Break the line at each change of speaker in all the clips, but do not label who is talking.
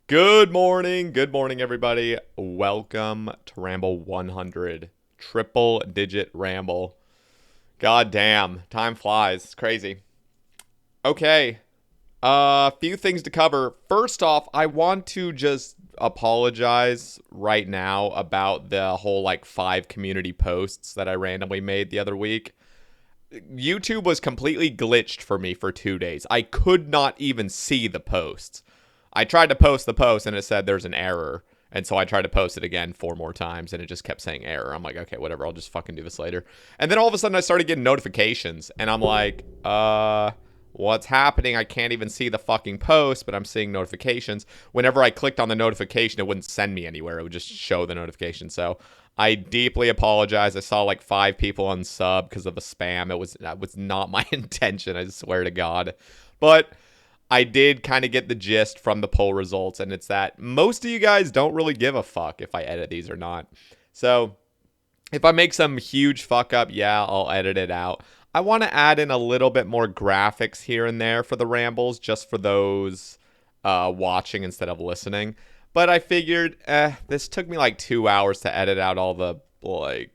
Good morning, everybody. Welcome to Ramble 100, triple digit Ramble. God damn, time flies. It's crazy. Okay, a few things to cover. First off, I want to just apologize right now about the whole like 5 community posts that I randomly made the other week. YouTube was completely glitched for me for 2 days. I could not even see the posts. I tried to post the post and it said there's an error. And so I tried to post it again 4 more times and it just kept saying error. I'm like, okay, whatever. I'll just fucking do this later. And then all of a sudden I started getting notifications and I'm like, what's happening? I can't even see the fucking post, but I'm seeing notifications. Whenever I clicked on the notification, it wouldn't send me anywhere. It would just show the notification. So I deeply apologize. I saw like 5 people unsub because of the spam. That was not my intention. I swear to God. But I did kind of get the gist from the poll results, and it's that most of you guys don't really give a fuck if I edit these or not. So if I make some huge fuck up, yeah, I'll edit it out. I want to add in a little bit more graphics here and there for the rambles, just for those watching instead of listening. But I figured, this took me like 2 hours to edit out all the like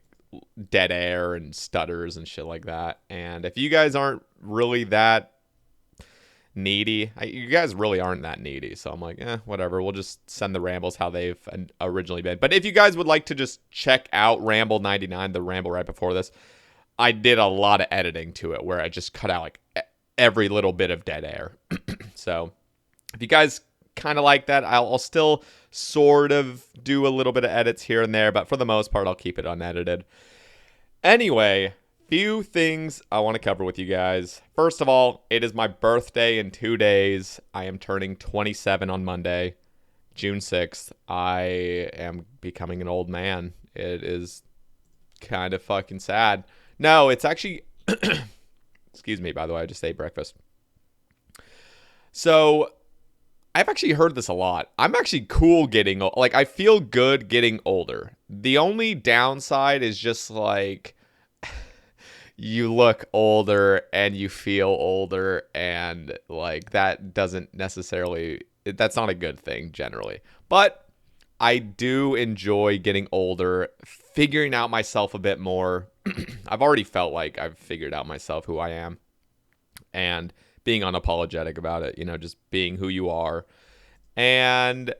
dead air and stutters and shit like that. And if you guys aren't really that needy, you guys really aren't that needy, so I'm like, whatever, we'll just send the rambles how they've originally been. But if you guys would like to just check out Ramble 99, the ramble right before this, I did a lot of editing to it where I just cut out like every little bit of dead air. So if you guys kind of like that, I'll still sort of do a little bit of edits here and there, but for the most part I'll keep it unedited. Anyway, few things I want to cover with you guys. First of all, it is my birthday in 2 days. I am turning 27 on Monday, June 6th. I am becoming an old man. It is kind of fucking sad. No, it's actually... Excuse me, by the way, I just ate breakfast. So, I've actually heard this a lot. I'm actually cool getting... Like, I feel good getting older. The only downside is just, like... you look older and you feel older, and like that doesn't necessarily, that's not a good thing generally. But I do enjoy getting older, figuring out myself a bit more. I've already felt like I've figured out myself, who I am, and being unapologetic about it, just being who you are. And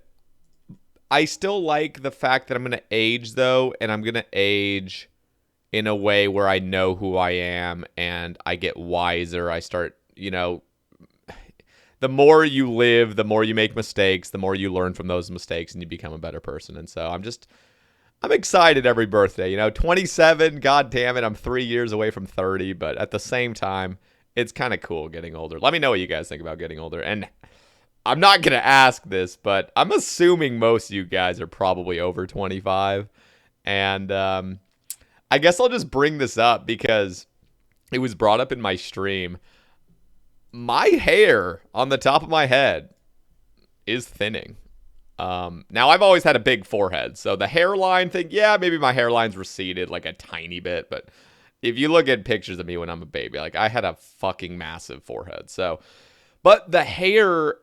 I still like the fact that I'm going to age though, and I'm going to age in a way where I know who I am and I get wiser. I start, the more you live, the more you make mistakes, the more you learn from those mistakes and you become a better person. And so I'm excited every birthday. 27, god damn it, I'm 3 years away from 30, but at the same time, it's kind of cool getting older. Let me know what you guys think about getting older. And I'm not going to ask this, but I'm assuming most of you guys are probably over 25. And I guess I'll just bring this up because it was brought up in my stream. My hair on the top of my head is thinning. Now, I've always had a big forehead, so the hairline thing, yeah, maybe my hairline's receded like a tiny bit, but if you look at pictures of me when I'm a baby, like I had a fucking massive forehead. So, but the hair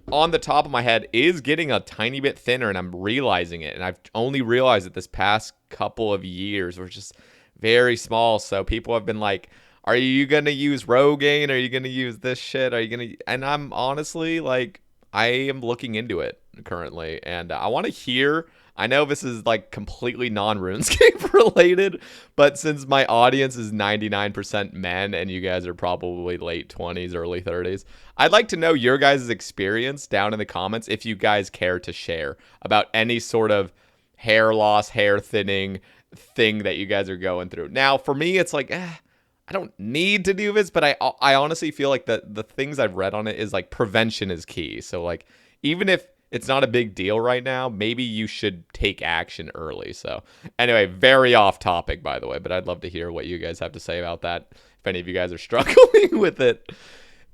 on the top of my head is getting a tiny bit thinner, and I'm realizing it. And I've only realized it this past couple of years. We're just very small. So people have been like, are you going to use Rogaine? Are you going to use this shit? Are you going to... And I'm honestly like, I am looking into it currently. And I want to hear... I know this is like completely non-RuneScape related, but since my audience is 99% men and you guys are probably late 20s, early 30s, I'd like to know your guys' experience down in the comments if you guys care to share about any sort of hair loss, hair thinning thing that you guys are going through. Now, for me, it's like, I don't need to do this, but I honestly feel like the things I've read on it is like prevention is key. So like, even if it's not a big deal right now, maybe you should take action early. So anyway, very off topic, by the way, but I'd love to hear what you guys have to say about that, if any of you guys are struggling with it.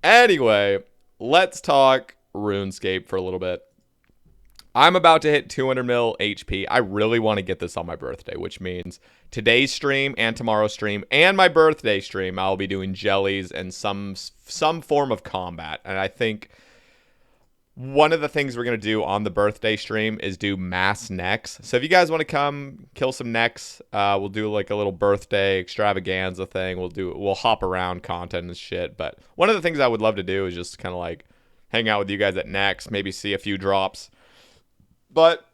Anyway, let's talk RuneScape for a little bit. I'm about to hit 200 mil HP. I really want to get this on my birthday, which means today's stream and tomorrow's stream and my birthday stream, I'll be doing jellies and some form of combat. And I think one of the things we're going to do on the birthday stream is do mass necks. So if you guys want to come kill some necks, we'll do like a little birthday extravaganza thing. We'll hop around content and shit. But one of the things I would love to do is just kind of like hang out with you guys at necks, maybe see a few drops. But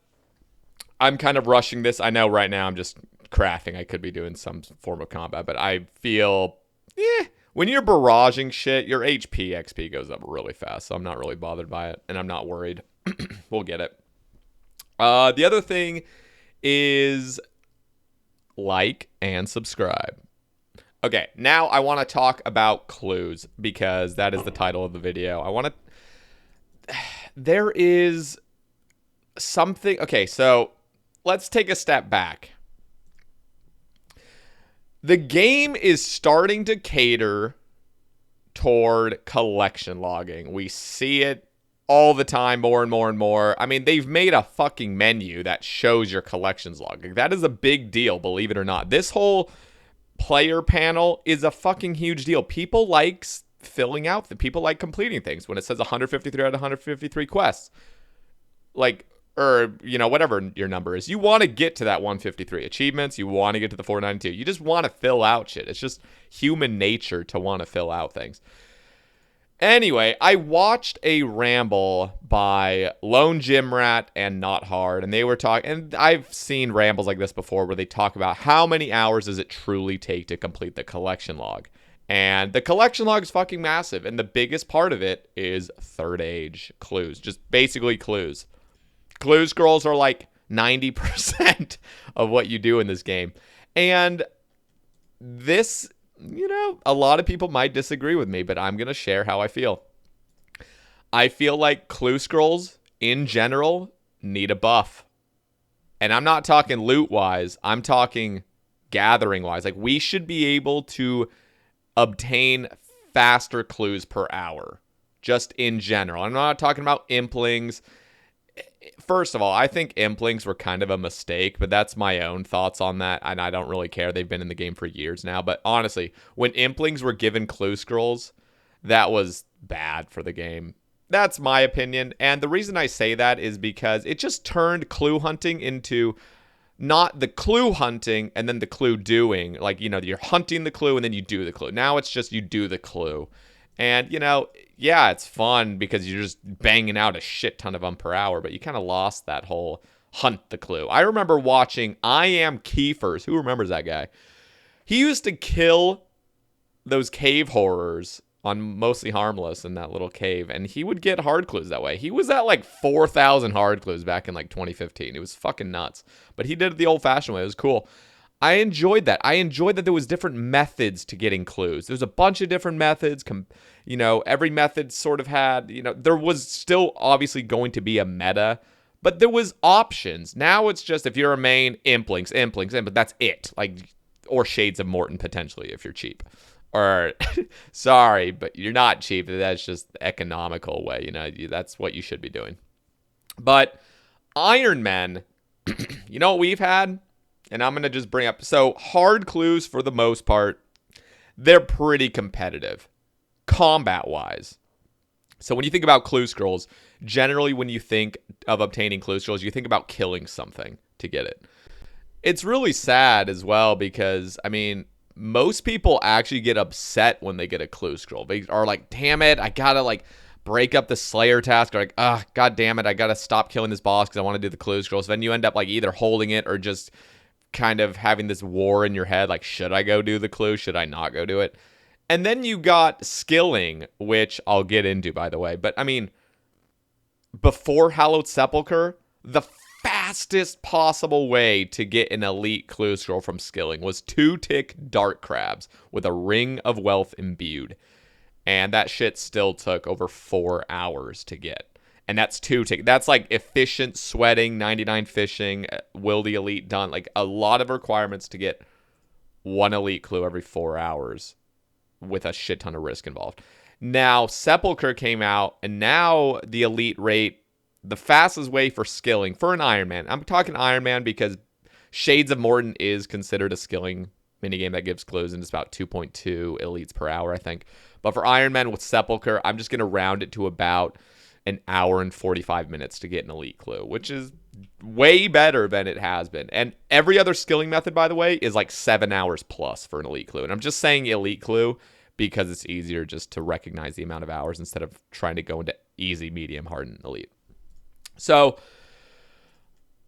I'm kind of rushing this. I know right now I'm just crafting. I could be doing some form of combat, but I feel, when you're barraging shit, your HP XP goes up really fast, so I'm not really bothered by it, and I'm not worried. We'll get it. The other thing is like and subscribe. Okay, now I want to talk about clues, because that is the title of the video. There is something... Okay, so let's take a step back. The game is starting to cater toward collection logging. We see it all the time, more and more and more. I mean, they've made a fucking menu that shows your collections log. That is a big deal, believe it or not. This whole player panel is a fucking huge deal. People like filling out, people like completing things when it says 153 out of 153 quests. Like... or, whatever your number is. You want to get to that 153 achievements. You want to get to the 492. You just want to fill out shit. It's just human nature to want to fill out things. Anyway, I watched a ramble by Lone Gym Rat and Not Hard, and they were talking, and I've seen rambles like this before where they talk about how many hours does it truly take to complete the collection log. And the collection log is fucking massive, and the biggest part of it is third age clues. Just basically clues. Clue scrolls are like 90% of what you do in this game. And this, a lot of people might disagree with me, but I'm going to share how I feel. I feel like clue scrolls in general need a buff. And I'm not talking loot-wise. I'm talking gathering-wise. Like, we should be able to obtain faster clues per hour, just in general. I'm not talking about implings. First of all, I think implings were kind of a mistake, but that's my own thoughts on that, and I don't really care. They've been in the game for years now, but honestly, when implings were given clue scrolls, that was bad for the game. That's my opinion, and the reason I say that is because it just turned clue hunting into not the clue hunting and then the clue doing. Like, you're hunting the clue and then you do the clue. Now it's just you do the clue. And, yeah, it's fun because you're just banging out a shit ton of them per hour, but you kind of lost that whole hunt the clue. I remember watching I Am Kiefer's. Who remembers that guy? He used to kill those cave horrors on Mostly Harmless in that little cave, and he would get hard clues that way. He was at like 4,000 hard clues back in like 2015. It was fucking nuts. But he did it the old-fashioned way. It was cool. I enjoyed that. I enjoyed that there was different methods to getting clues. There's a bunch of different methods. Every method sort of had, there was still obviously going to be a meta, but there was options. Now it's just, if you're a main, implings, but that's it. Like, or Shades of Morton potentially if you're cheap. Or, sorry, but you're not cheap. That's just the economical way. That's what you should be doing. But Iron Men, what we've had? And I'm going to just bring up... So, hard clues, for the most part, they're pretty competitive, combat-wise. So, when you think about clue scrolls, generally when you think of obtaining clue scrolls, you think about killing something to get it. It's really sad as well because, most people actually get upset when they get a clue scroll. They are like, damn it, I got to, break up the Slayer task. Or like, god damn it, I got to stop killing this boss because I want to do the clue scrolls. So then you end up, either holding it or just... kind of having this war in your head, like, should I go do the clue? Should I not go do it? And then you got skilling, which I'll get into, by the way. But, before Hallowed Sepulchre, the fastest possible way to get an elite clue scroll from skilling was 2-tick Dark Crabs with a Ring of Wealth imbued. And that shit still took over 4 hours to get. And that's 2-tick. That's like efficient sweating, 99 fishing, will the elite done. Like a lot of requirements to get one elite clue every 4 hours with a shit ton of risk involved. Now, Sepulchre came out, and now the elite rate, the fastest way for skilling, for an Iron Man. I'm talking Iron Man because Shades of Morton is considered a skilling minigame that gives clues, and it's about 2.2 elites per hour, I think. But for Iron Man with Sepulchre, I'm just going to round it to about an hour and 45 minutes to get an elite clue, which is way better than it has been. And every other skilling method, by the way, is like 7 hours plus for an elite clue. And I'm just saying elite clue because it's easier just to recognize the amount of hours instead of trying to go into easy, medium, hard, and elite. So,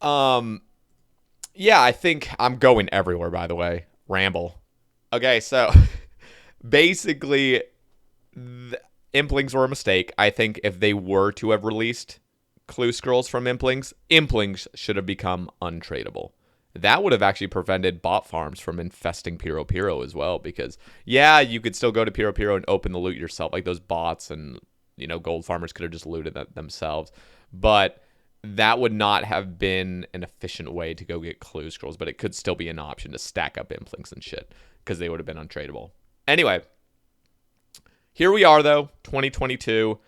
yeah, I think I'm going everywhere, by the way. Ramble. Okay, so basically, Implings were a mistake. I think if they were to have released clue scrolls from Implings should have become untradeable. That would have actually prevented bot farms from infesting Piro Piro as well, because, yeah, you could still go to Piro Piro and open the loot yourself, like those bots and, you know, gold farmers could have just looted that themselves, but that would not have been an efficient way to go get clue scrolls, but it could still be an option to stack up Implings and shit, because they would have been untradeable. Anyway, here we are, though, 2022.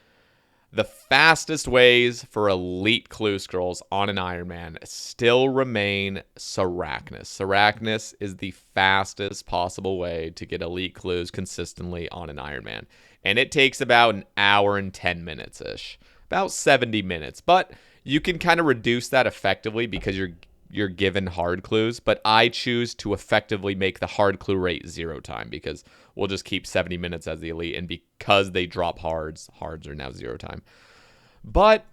The fastest ways for elite clue scrolls on an Iron Man still remain Shwrecked. Shwrecked is the fastest possible way to get elite clues consistently on an Iron Man. And it takes about an hour and 10 minutes-ish. About 70 minutes. But you can kind of reduce that effectively because you're given hard clues, but I choose to effectively make the hard clue rate 0 time because we'll just keep 70 minutes as the elite, and because they drop hards are now 0 time. But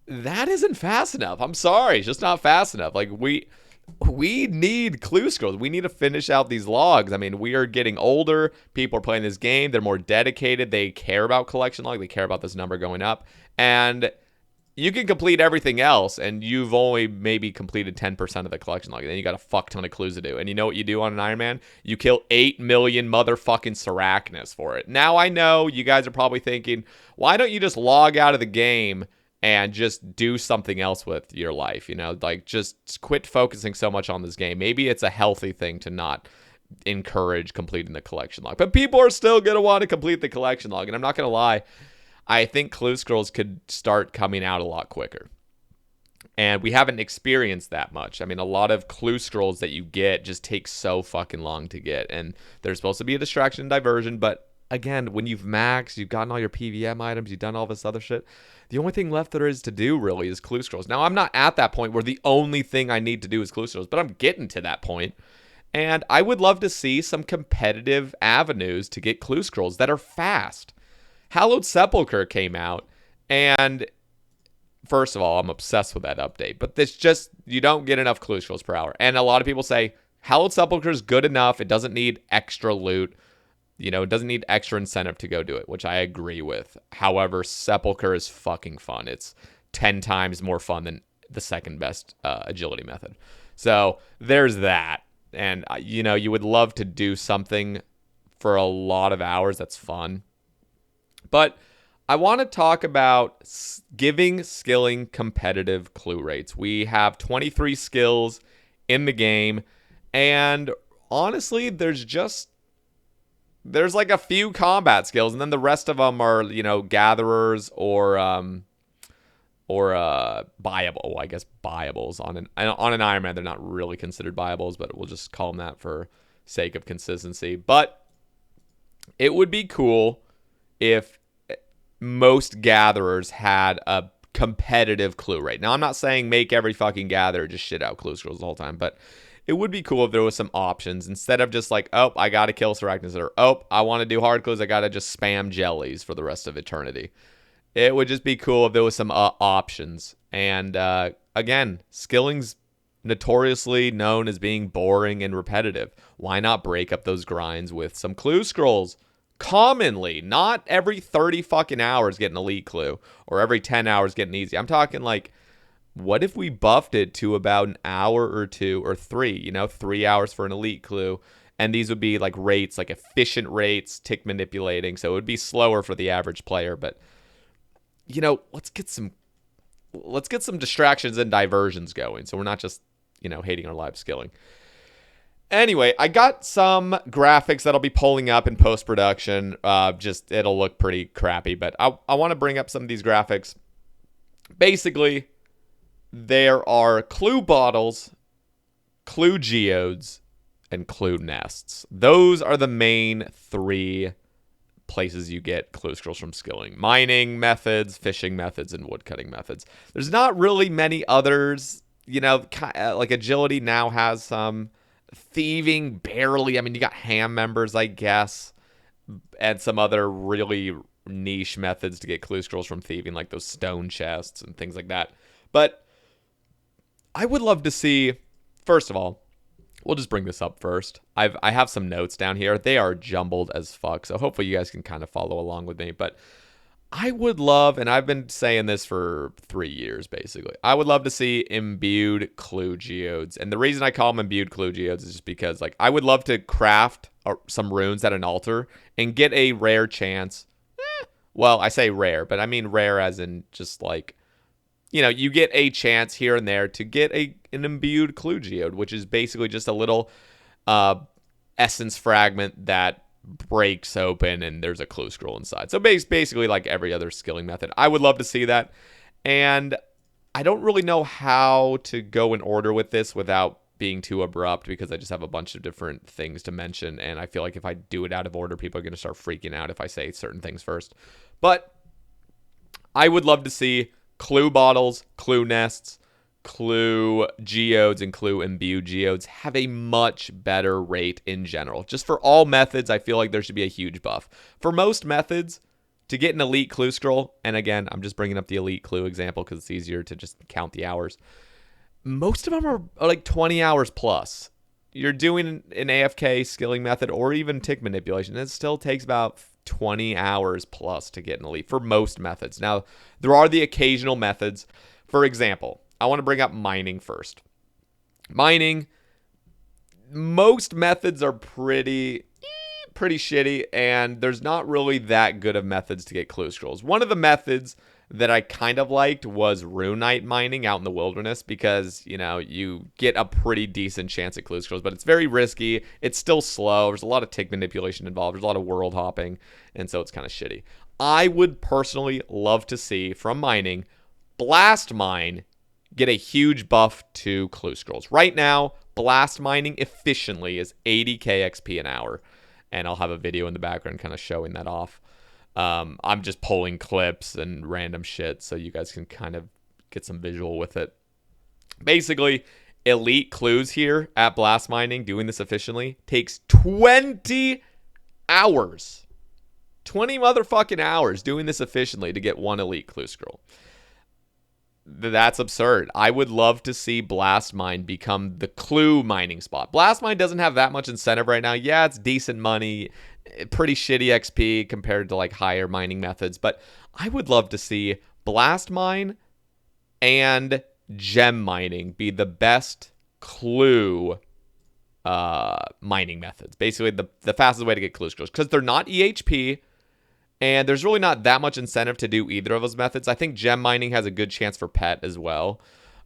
that isn't fast enough. I'm sorry, it's just not fast enough. Like, we need clue scrolls. We need to finish out these logs. I mean, we are getting older. People are playing this game. They're more dedicated. They care about collection log. They care about this number going up. And you can complete everything else, and you've only maybe completed 10% of the collection log. And then you got a fuck ton of clues to do. And you know what you do on an Iron Man? You kill 8 million motherfucking Shwrecked for it. Now, I know you guys are probably thinking, why don't you just log out of the game and just do something else with your life? You know, like, just quit focusing so much on this game. Maybe it's a healthy thing to not encourage completing the collection log. But people are still going to want to complete the collection log. And I'm not going to lie, I think clue scrolls could start coming out a lot quicker. And we haven't experienced that much. I mean, a lot of clue scrolls that you get just take so fucking long to get. And they're supposed to be a distraction and diversion. But again, when you've maxed, you've gotten all your PVM items, you've done all this other shit, the only thing left there is to do really is clue scrolls. Now, I'm not at that point where the only thing I need to do is clue scrolls, but I'm getting to that point. And I would love to see some competitive avenues to get clue scrolls that are fast. Hallowed Sepulchre came out, and first of all, I'm obsessed with that update, but this just, you don't get enough clue scrolls per hour. And a lot of people say, Hallowed Sepulchre is good enough, it doesn't need extra loot, you know, it doesn't need extra incentive to go do it, which I agree with. However, Sepulchre is fucking fun. It's 10 times more fun than the second best agility method. So there's that. And, you know, you would love to do something for a lot of hours that's fun. But I want to talk about giving skilling competitive clue rates. We have 23 skills in the game, and honestly, there's like a few combat skills, and then the rest of them are, you know, gatherers or buyable. I guess buyables on an Iron Man. They're not really considered buyables, but we'll just call them that for sake of consistency. But it would be cool if most gatherers had a competitive clue rate. Now, I'm not saying make every fucking gatherer just shit out clue scrolls the whole time, but it would be cool if there was some options instead of just like, oh, I gotta kill Shwrecked, or oh, I want to do hard clues, I gotta just spam jellies for the rest of eternity. It would just be cool if there was some options. And again, skilling's notoriously known as being boring and repetitive. Why not break up those grinds with some clue scrolls? Commonly, not every 30 fucking hours get an elite clue, or every 10 hours get an easy. I'm talking like, what if we buffed it to about an hour or 2 or 3, you know, 3 hours for an elite clue, and these would be like rates, like efficient rates, tick manipulating, so it would be slower for the average player, but, you know, let's get some distractions and diversions going, so we're not just, you know, hating our live skilling. Anyway, I got some graphics that'll be pulling up in post-production. Just, it'll look pretty crappy, but I want to bring up some of these graphics. Basically, there are clue bottles, clue geodes, and clue nests. Those are the main 3 places you get clue scrolls from skilling: mining methods, fishing methods, and woodcutting methods. There's not really many others. Like agility now has some. Thieving, barely. I mean, you got ham members, I guess, and some other really niche methods to get clue scrolls from thieving, like those stone chests and things like that. But I would love to see, first of all, we'll just bring this up first. I have some notes down here. They are jumbled as fuck, so hopefully you guys can kind of follow along with me. But I would love, and I've been saying this for 3 years, basically, I would love to see imbued clue geodes. And the reason I call them imbued clue geodes is just because, like, I would love to craft some runes at an altar and get a rare chance. Well, I say rare, but I mean rare as in just like, you get a chance here and there to get an imbued clue geode, which is basically just a little essence fragment that breaks open and there's a clue scroll inside. So basically like every other skilling method. I would love to see that. And I don't really know how to go in order with this without being too abrupt, because I just have a bunch of different things to mention. And I feel like if I do it out of order, people are going to start freaking out if I say certain things first. But I would love to see clue bottles, clue nests, clue geodes, and clue imbued geodes have a much better rate in general. Just for all methods, I feel like there should be a huge buff. For most methods, to get an elite clue scroll, and again, I'm just bringing up the elite clue example because it's easier to just count the hours. Most of them are like 20 hours plus. You're doing an AFK skilling method or even tick manipulation, and it still takes about 20 hours plus to get an elite for most methods. Now, there are the occasional methods. For example, I want to bring up mining first. Mining, most methods are pretty shitty, and there's not really that good of methods to get clue scrolls. One of the methods that I kind of liked was runite mining out in the wilderness, because, you get a pretty decent chance at clue scrolls, but it's very risky. It's still slow. There's a lot of tick manipulation involved. There's a lot of world hopping, and so it's kind of shitty. I would personally love to see from mining, blast mine get a huge buff to clue scrolls. Right now, blast mining efficiently is 80k XP an hour, and I'll have a video in the background kind of showing that off. I'm just pulling clips and random shit so you guys can kind of get some visual with it. Basically, elite clues here at blast mining, doing this efficiently, takes 20 hours. 20 motherfucking hours doing this efficiently to get one elite clue scroll. That's absurd. I would love to see blast mine become the clue mining spot. Blast mine doesn't have that much incentive right now. Yeah, it's decent money, pretty shitty XP compared to like higher mining methods, but I would love to see blast mine and gem mining be the best clue mining methods. Basically the fastest way to get clue scrolls, because they're not EHP. And there's really not that much incentive to do either of those methods. I think gem mining has a good chance for pet as well.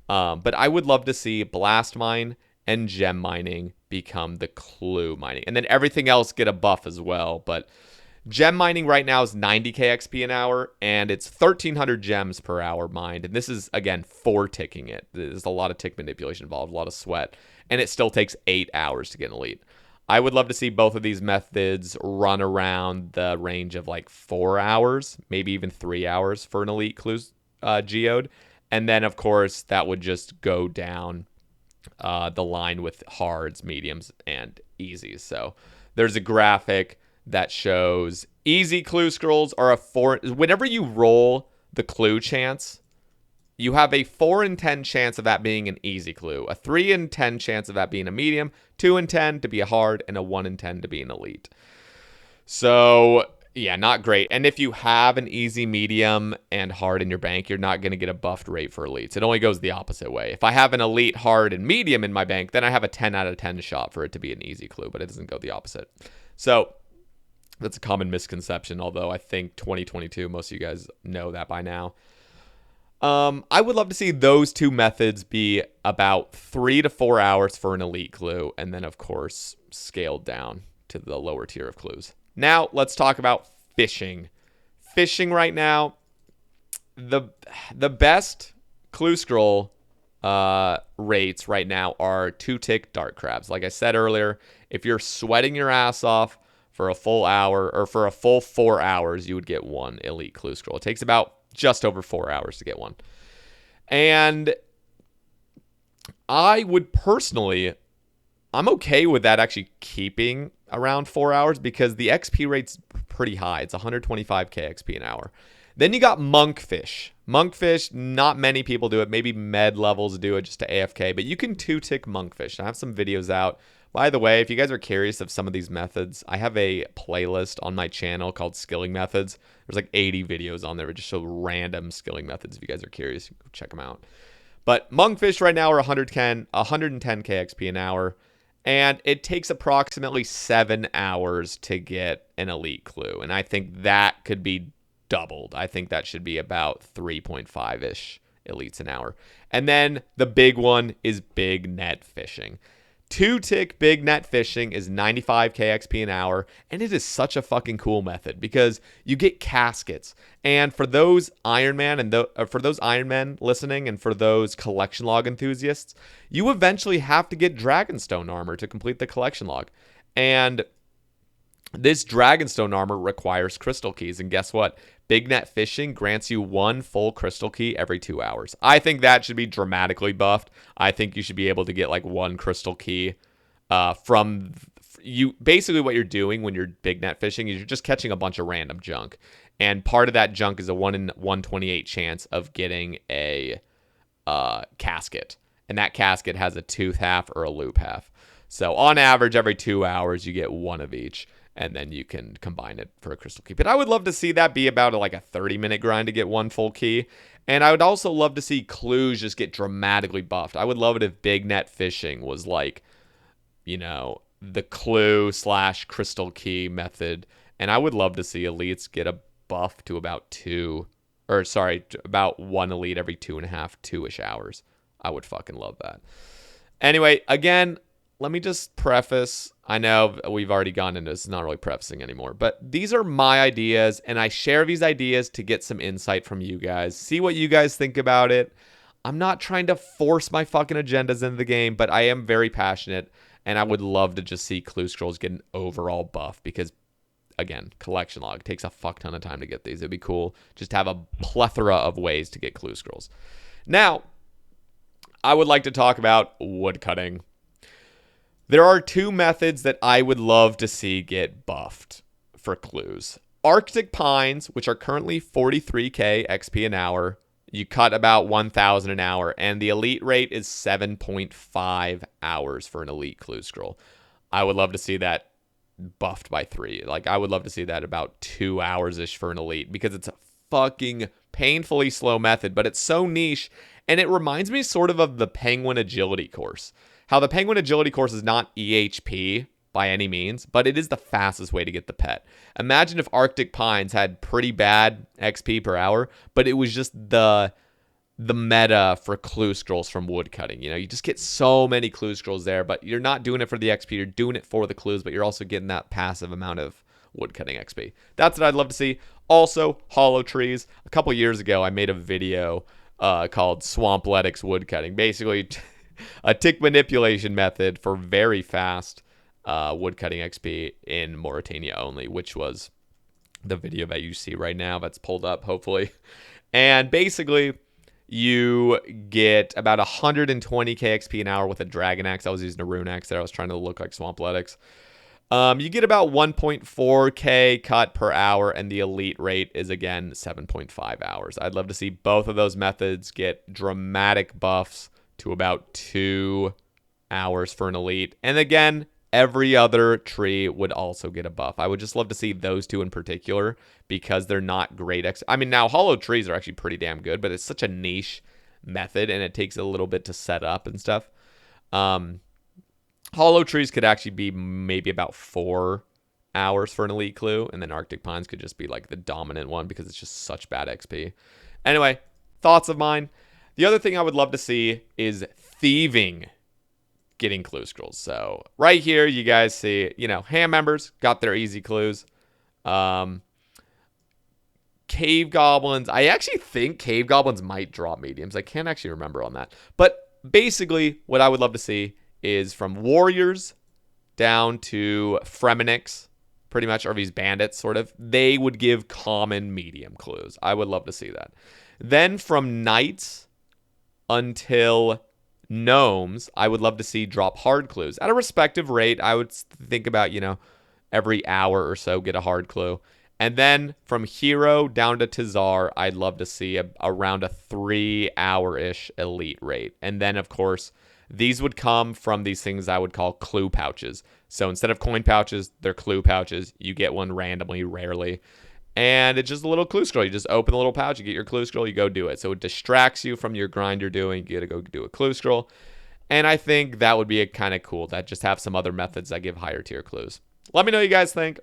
But I would love to see blast mine and gem mining become the clue mining. And then everything else get a buff as well. But gem mining right now is 90k XP an hour, and it's 1,300 gems per hour mined. And this is, again, for ticking it. There's a lot of tick manipulation involved, a lot of sweat. And it still takes 8 hours to get an elite. I would love to see both of these methods run around the range of like 4 hours, maybe even 3 hours for an elite clue geode. And then, of course, that would just go down the line with hards, mediums, and easies. So there's a graphic that shows easy clue scrolls are a 4. Whenever you roll the clue chance, you have a 4 in 10 chance of that being an easy clue, a 3 in 10 chance of that being a medium, 2 in 10 to be a hard, and a 1 in 10 to be an elite. So, yeah, not great. And if you have an easy, medium, and hard in your bank, you're not going to get a buffed rate for elites. It only goes the opposite way. If I have an elite, hard, and medium in my bank, then I have a 10 out of 10 shot for it to be an easy clue, but it doesn't go the opposite. So that's a common misconception, although I think 2022, most of you guys know that by now. I would love to see those two methods be about 3 to 4 hours for an elite clue, and then, of course, scaled down to the lower tier of clues. Now, let's talk about fishing. Fishing right now, the best clue scroll rates right now are 2-tick dart crabs. Like I said earlier, if you're sweating your ass off For a full hour, or for a full 4 hours, you would get one elite clue scroll. It takes about just over 4 hours to get one. And I would personally, I'm okay with that actually keeping around 4 hours because the XP rate's pretty high. It's 125k XP an hour. Then you got Monkfish. Monkfish, not many people do it. Maybe med levels do it just to AFK, but you can 2-tick Monkfish. I have some videos out. By the way, if you guys are curious of some of these methods, I have a playlist on my channel called Skilling Methods. There's like 80 videos on there that just show random skilling methods. If you guys are curious, check them out. But Monkfish right now are 110k XP an hour, and it takes approximately 7 hours to get an elite clue. And I think that could be doubled. I think that should be about 3.5-ish elites an hour. And then the big one is big net fishing. 2-tick big net fishing is 95k XP an hour, and it is such a fucking cool method because you get caskets. And for those Iron Man and for those Iron Men listening, and for those collection log enthusiasts, you eventually have to get Dragonstone armor to complete the collection log. And this Dragonstone armor requires crystal keys, and guess what? Big net fishing grants you one full crystal key every 2 hours. I think that should be dramatically buffed. I think you should be able to get like one crystal key from you. Basically, what you're doing when you're big net fishing is you're just catching a bunch of random junk, and part of that junk is a 1 in 128 chance of getting a casket, and that casket has a tooth half or a loop half. So on average, every 2 hours, you get one of each. And then you can combine it for a crystal key. But I would love to see that be about like a 30-minute grind to get one full key. And I would also love to see clues just get dramatically buffed. I would love it if big net fishing was like, you know, the clue / crystal key method. And I would love to see elites get a buff to about about one elite every 2.5, 2-ish hours. I would fucking love that. Anyway, again, let me just preface. I know we've already gone into this, it's not really prefacing anymore, but these are my ideas, and I share these ideas to get some insight from you guys. See what you guys think about it. I'm not trying to force my fucking agendas into the game, but I am very passionate, and I would love to just see clue scrolls get an overall buff because, again, collection log takes a fuck ton of time to get these. It'd be cool just to have a plethora of ways to get clue scrolls. Now, I would like to talk about woodcutting. There are two methods that I would love to see get buffed for clues. Arctic Pines, which are currently 43k XP an hour. You cut about 1,000 an hour, and the elite rate is 7.5 hours for an elite clue scroll. I would love to see that buffed by 3. Like, I would love to see that about 2 hours-ish for an elite because it's a fucking painfully slow method, but it's so niche, and it reminds me sort of the Penguin Agility course. How the Penguin Agility course is not EHP by any means, but it is the fastest way to get the pet. Imagine if Arctic Pines had pretty bad XP per hour, but it was just the meta for clue scrolls from woodcutting. You know, you just get so many clue scrolls there, but you're not doing it for the XP, you're doing it for the clues, but you're also getting that passive amount of woodcutting XP. That's what I'd love to see. Also, hollow trees. A couple years ago, I made a video called Swampletics Woodcutting. Basically, a tick manipulation method for very fast woodcutting XP in Mauritania only, which was the video that you see right now that's pulled up, hopefully. And basically, you get about 120k XP an hour with a dragon axe. I was using a rune axe there. I was trying to look like Swampletics. You get about 1.4k cut per hour, and the elite rate is, again, 7.5 hours. I'd love to see both of those methods get dramatic buffs to about 2 hours for an elite. And again, every other tree would also get a buff. I would just love to see those two in particular because they're not great. I mean, now hollow trees are actually pretty damn good, but it's such a niche method and it takes a little bit to set up and stuff. Hollow trees could actually be maybe about 4 hours for an elite clue, and then Arctic Pines could just be like the dominant one because it's just such bad XP. Anyway, thoughts of mine. The other thing I would love to see is thieving getting clue scrolls. So right here, you guys see, you know, ham members got their easy clues. Cave goblins. I actually think cave goblins might drop mediums. I can't actually remember on that. But basically, what I would love to see is from warriors down to Fremenix pretty much, or these bandits, sort of, they would give common medium clues. I would love to see that. Then from knights until gnomes, I would love to see drop hard clues. At a respective rate, I would think about, every hour or so get a hard clue. And then from hero down to Tizar, I'd love to see around a 3-hour-ish elite rate. And then, of course, these would come from these things I would call clue pouches. So instead of coin pouches, they're clue pouches. You get one randomly, rarely. And it's just a little clue scroll. You just open the little pouch, you get your clue scroll, you go do it. So it distracts you from your grind you're doing. You got to go do a clue scroll. And I think that would be kind of cool. That just have some other methods that give higher tier clues. Let me know what you guys think.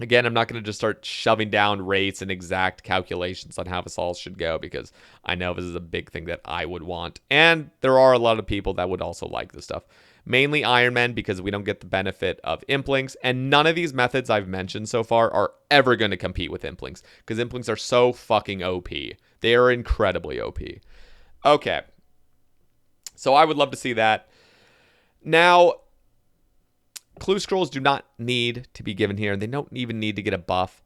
Again, I'm not going to just start shoving down rates and exact calculations on how this all should go, because I know this is a big thing that I would want. And there are a lot of people that would also like this stuff. Mainly Iron Men, because we don't get the benefit of Implings. And none of these methods I've mentioned so far are ever going to compete with Implings, because Implings are so fucking OP. They are incredibly OP. Okay. So I would love to see that. Now, clue scrolls do not need to be given here. They don't even need to get a buff.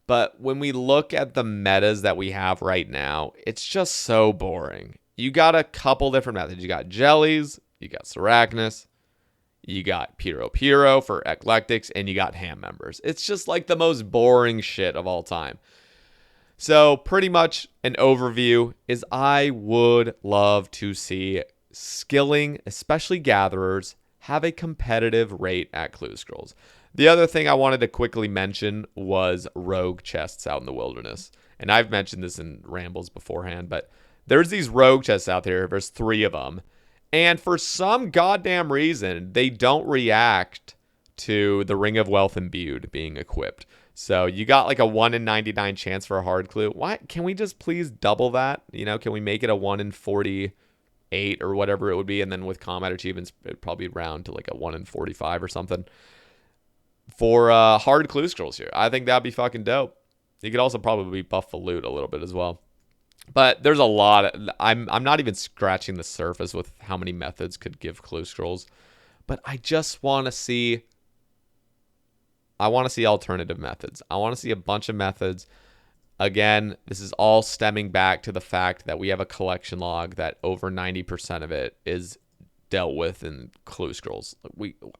But when we look at the metas that we have right now, it's just so boring. You got a couple different methods. You got jellies, you got Sarachnis, you got Piro for eclectics, and you got ham members. It's just like the most boring shit of all time. So pretty much an overview is I would love to see skilling, especially gatherers, have a competitive rate at clue scrolls. The other thing I wanted to quickly mention was rogue chests out in the wilderness. And I've mentioned this in rambles beforehand, but there's these rogue chests out there. There's 3 of them. And for some goddamn reason, they don't react to the Ring of Wealth Imbued being equipped. So you got like a 1 in 99 chance for a hard clue. Why can we just please double that? Can we make it a 1 in 48 or whatever it would be? And then with combat achievements, it'd probably round to like a 1 in 45 or something for hard clue scrolls here. I think that'd be fucking dope. You could also probably buff the loot a little bit as well. But there's a lot. I'm not even scratching the surface with how many methods could give clue scrolls. But I just want to see. I want to see alternative methods. I want to see a bunch of methods. Again, this is all stemming back to the fact that we have a collection log that over 90% of it is dealt with in clue scrolls.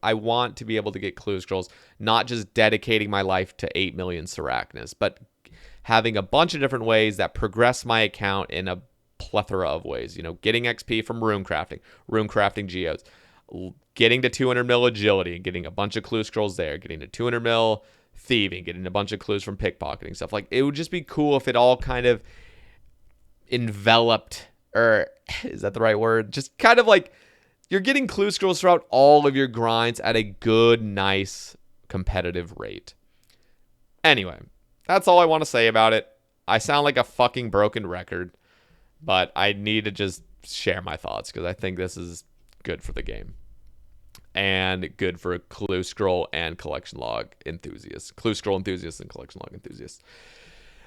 I want to be able to get clue scrolls, not just dedicating my life to 8 million Sarachnis, but having a bunch of different ways that progress my account in a plethora of ways. Getting XP from rune crafting geodes, getting to 200 mil agility and getting a bunch of clue scrolls there, getting to 200 mil thieving, getting a bunch of clues from pickpocketing stuff. Like, it would just be cool if it all kind of enveloped, or is that the right word? Just kind of like you're getting clue scrolls throughout all of your grinds at a good, nice, competitive rate. Anyway, that's all I want to say about it. I sound like a fucking broken record, but I need to just share my thoughts because I think this is good for the game and good for clue scroll and collection log enthusiasts. Clue scroll enthusiasts and collection log enthusiasts.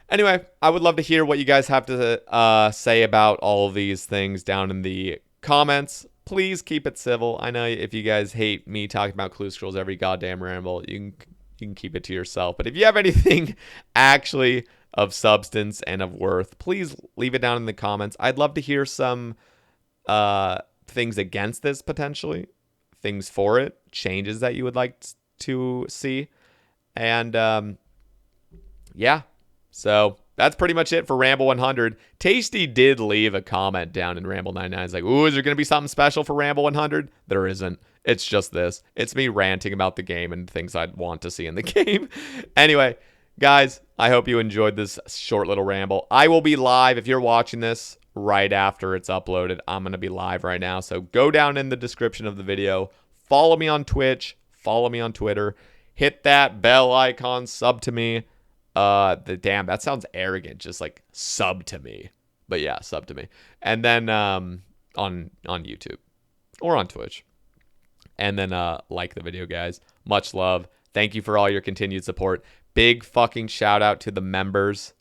Anyway, I would love to hear what you guys have to say about all of these things down in the comments. Please keep it civil. I know if you guys hate me talking about clue scrolls every goddamn ramble, you can keep it to yourself. But if you have anything actually of substance and of worth, please leave it down in the comments. I'd love to hear some things against this potentially, things for it, changes that you would like to see. And yeah, so that's pretty much it for Ramble 100. Tasty did leave a comment down in Ramble 99. It's like, ooh, is there going to be something special for Ramble 100? There isn't. It's just this. It's me ranting about the game and things I'd want to see in the game. Anyway, guys, I hope you enjoyed this short little ramble. I will be live if you're watching this right after it's uploaded. I'm going to be live right now. So go down in the description of the video. Follow me on Twitch. Follow me on Twitter. Hit that bell icon. Sub to me. Damn, that sounds arrogant. Just like sub to me. But yeah, sub to me. And then on YouTube or on Twitch. And then like the video, guys. Much love. Thank you for all your continued support. Big fucking shout out to the members.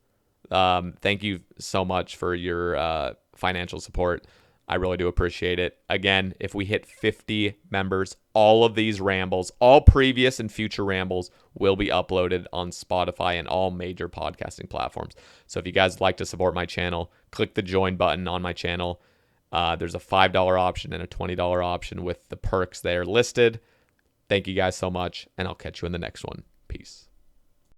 Thank you so much for your financial support. I really do appreciate it. Again, if we hit 50 members, all of these rambles, all previous and future rambles, will be uploaded on Spotify and all major podcasting platforms. So if you guys like to support my channel, click the join button on my channel. There's a $5 option and a $20 option with the perks there listed. Thank you guys so much, and I'll catch you in the next one. Peace.